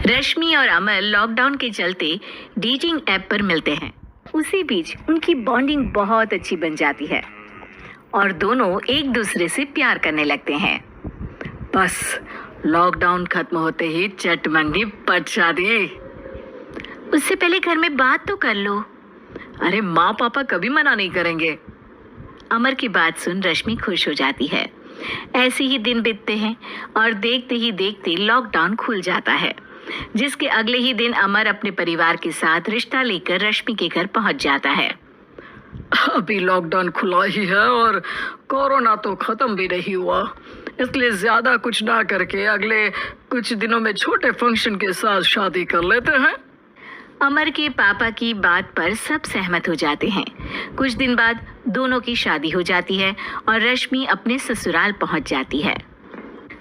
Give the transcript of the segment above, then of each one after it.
रश्मि और अमर लॉकडाउन के चलते डेटिंग ऐप पर मिलते हैं। उसी बीच उनकी बॉन्डिंग बहुत अच्छी बन जाती है और दोनों एक दूसरे से प्यार करने लगते हैं। बस लॉकडाउन खत्म होते ही चट मंगी पट शादी। उससे पहले घर में बात तो कर लो। अरे माँ पापा कभी मना नहीं करेंगे। अमर की बात सुन रश्मि खुश हो जाती है। ऐसे ही दिन बीतते हैं और देखते ही देखते लॉकडाउन खुल जाता है, जिसके अगले ही दिन अमर अपने परिवार के साथ रिश्ता लेकर रश्मि के घर पहुंच जाता है। अभी लॉकडाउन खुला ही है और कोरोना तो खत्म भी नहीं हुआ, इसलिए ज्यादा कुछ ना करके अगले कुछ दिनों में छोटे फंक्शन के साथ शादी कर लेते हैं। अमर के पापा की बात पर सब सहमत हो जाते हैं। कुछ दिन बाद दोनों की शादी हो जाती है और रश्मि अपने ससुराल पहुंच जाती है।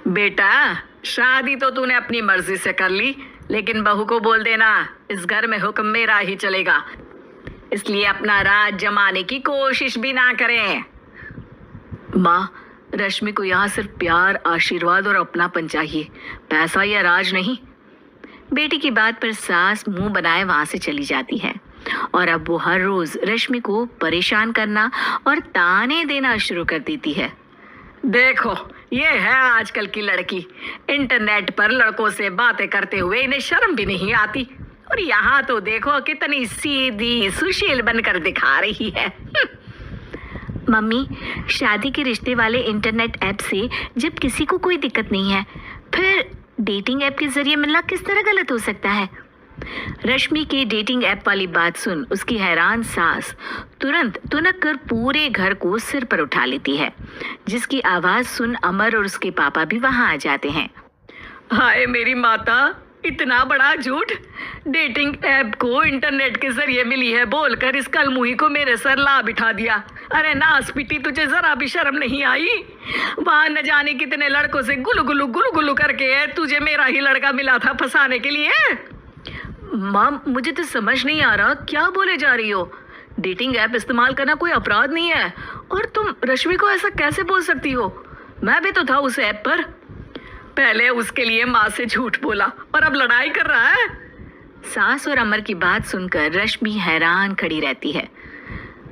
बेटा, शादी तो तूने अपनी मर्जी से कर ली, लेकिन बहू को बोल देना इस घर में हुक्म मेरा ही चलेगा, इसलिए अपना राज जमाने की कोशिश भी ना करें। माँ, रश्मि को यहाँ सिर्फ प्यार, आशीर्वाद और अपनापन चाहिए, पैसा या राज नहीं। बेटी की बात पर सास मुंह बनाए वहां से चली जाती है और अब वो हर रोज रश्मि को परेशान करना और ताने देना शुरू कर देती है। देखो, ये है आजकल की लड़की, इंटरनेट पर लड़कों से बातें करते हुए इन्हें शर्म भी नहीं आती, और यहाँ तो देखो कितनी सीधी सुशील बनकर दिखा रही है। मम्मी, शादी के रिश्ते वाले इंटरनेट ऐप से जब किसी को कोई दिक्कत नहीं है, फिर डेटिंग ऐप के जरिए मिलना किस तरह गलत हो सकता है? रश्मि के डेटिंग ऐप वाली बात सुन उसकी हैरान सास तुरंत तुनक कर पूरे घर को सिर पर उठा लेती है, जिसकी आवाज सुन अमर और उसके पापा भी वहां आ जाते हैं। हाय मेरी माता, इतना बड़ा झूठ! डेटिंग ऐप को इंटरनेट के जरिए मिली है बोलकर इस कलमुही को मेरे सर ला बिठा दिया। अरे नास पिटी, तुझे जरा भी शर्म नहीं आई? वहां न जाने कितने लड़कों से गुलु गुलु करके तुझे मेरा ही लड़का मिला था फंसाने के लिए। माँ, मुझे तो समझ नहीं आ रहा क्या बोले जा रही हो। डेटिंग ऐप इस्तेमाल करना कोई अपराध नहीं है, और तुम रश्मि को ऐसा कैसे बोल सकती हो? मैं भी तो था उस ऐप पर। पहले उसके लिए माँ से झूठ बोला और अब लड़ाई कर रहा है। सास और अमर की बात सुनकर रश्मि हैरान खड़ी रहती है।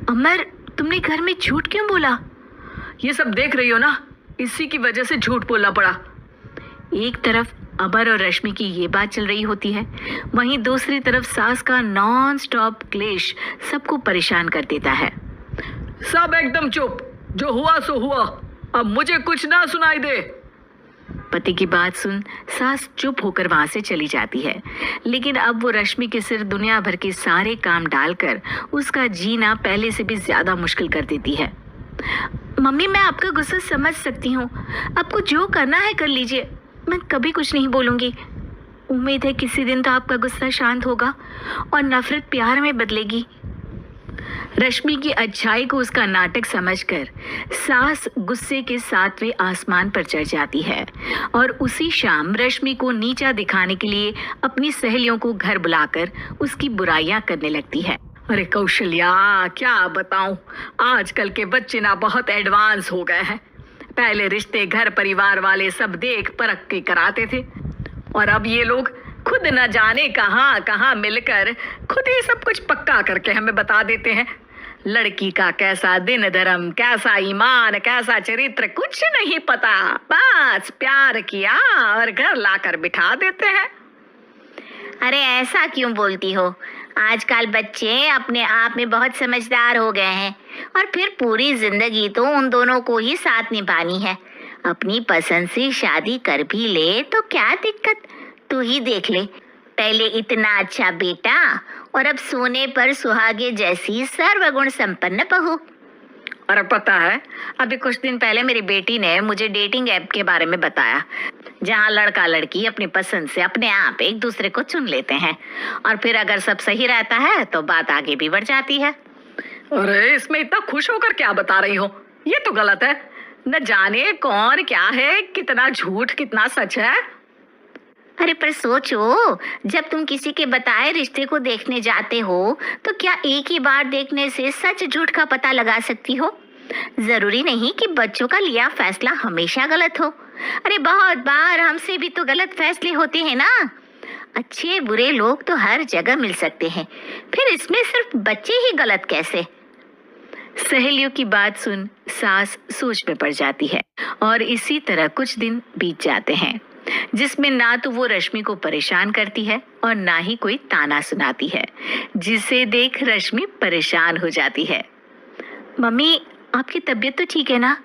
अमर, तुमने घर में झूठ क्यों बोला? ये सब देख रही हो ना, इसी की वजह से झूठ बोलना पड़ा। एक तरफ अमर और रश्मि की ये बात चल रही होती है, वहीं दूसरी तरफ सास का नॉन स्टॉप क्लेश सबको परेशान कर देता है। सब एकदम चुप, जो हुआ सो हुआ, अब मुझे कुछ ना सुनाई दे। पति की बात सुन सास चुप होकर वहां से चली जाती है, लेकिन अब वो रश्मि के सिर दुनिया भर के सारे काम डालकर उसका जीना पहले से भी ज्यादा मुश्किल कर देती है। मम्मी, मैं आपका गुस्सा समझ सकती हूँ, आपको जो करना है कर लीजिए, मैं कभी कुछ नहीं बोलूंगी। उम्मीद है किसी दिन तो आपका गुस्सा शांत होगा और नफरत प्यार में बदलेगी। रश्मि की अच्छाई को उसका नाटक समझकर सास गुस्से के 7वें आसमान पर चढ़ जाती है और उसी शाम रश्मि को नीचा दिखाने के लिए अपनी सहेलियों को घर बुलाकर उसकी बुराइयां करने लगती है। अरे कौशल्या, क्या बताऊं, आजकल के बच्चे ना बहुत एडवांस हो गए हैं। पहले रिश्ते घर परिवार वाले सब देख परख के कराते थे, और अब ये लोग खुद न जाने कहाँ कहाँ मिलकर खुद ही सब कुछ पक्का करके हमें बता देते हैं। लड़की का कैसा दिन धर्म, कैसा ईमान, कैसा चरित्र कुछ नहीं पता, बस प्यार किया और घर लाकर बिठा देते हैं। अरे ऐसा क्यों बोलती हो? आजकल बच्चे अपने आप में बहुत समझदार हो गए हैं, और फिर पूरी जिंदगी तो उन दोनों को ही साथ निभानी है। अपनी पसंद से शादी कर भी ले तो क्या दिक्कत, तू ही देख ले, पहले इतना अच्छा बेटा और अब सोने पर सुहागे जैसी सर्वगुण संपन्न बहू। और पता है, अभी कुछ दिन पहले मेरी बेटी ने मुझे डेटिंग ऐप के बारे में बताया, जहाँ लड़का लड़की अपनी पसंद से अपने आप एक दूसरे को चुन लेते हैं, और फिर अगर सब सही रहता है तो बात आगे भी बढ़ जाती है। अरे इसमें इतना खुश होकर क्या बता रही हो? ये तो गलत है। न जाने कौन क्या है, कितना झूठ कितना सच है। अरे पर सोचो, जब तुम किसी के बताए रिश्ते को देखने जाते हो तो क्या एक ही बार देखने से सच झूठ का पता लगा सकती हो? जरूरी नहीं कि बच्चों का लिया फैसला हमेशा गलत हो। अरे बहुत बार हमसे भी तो गलत फैसले होते हैं ना। अच्छे बुरे लोग तो हर जगह मिल सकते हैं, फिर इसमें सिर्फ बच्चे ही गलत कैसे? सहेलियों की बात सुन सास सोच में पड़ जाती है और इसी तरह कुछ दिन बीत जाते हैं जिसमें ना तो वो रश्मि को परेशान करती है और ना ही कोई ताना सुनाती है, जिसे देख रश्मि परेशान हो जाती है। मम्मी, आपकी तबीयत तो ठीक है ना?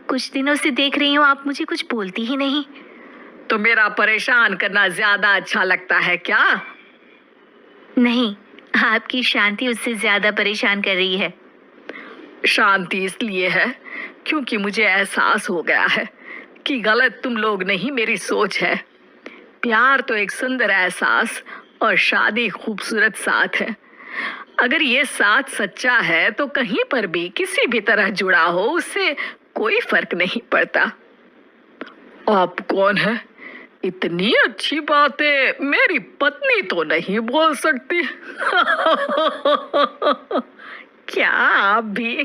कुछ दिनों से देख रही हूँ आप मुझे कुछ बोलती ही नहीं। तो मेरा परेशान करना ज्यादा अच्छा लगता है क्या? नहीं, आपकी शांति उससे ज्यादा परेशान कर रही है। शांति इसलिए है क्योंकि मुझे एहसास हो गया है कि गलत तुम लोग नहीं, मेरी सोच है। प्यार तो एक सुंदर एहसास और शादी खूबसूरत साथ है। अगर ये साथ सच्चा है तो कहीं पर भी किसी भी तरह जुड़ा हो उससे कोई फर्क नहीं पड़ता। आप कौन है? इतनी अच्छी बातें मेरी पत्नी तो नहीं बोल सकती। क्या आप भी?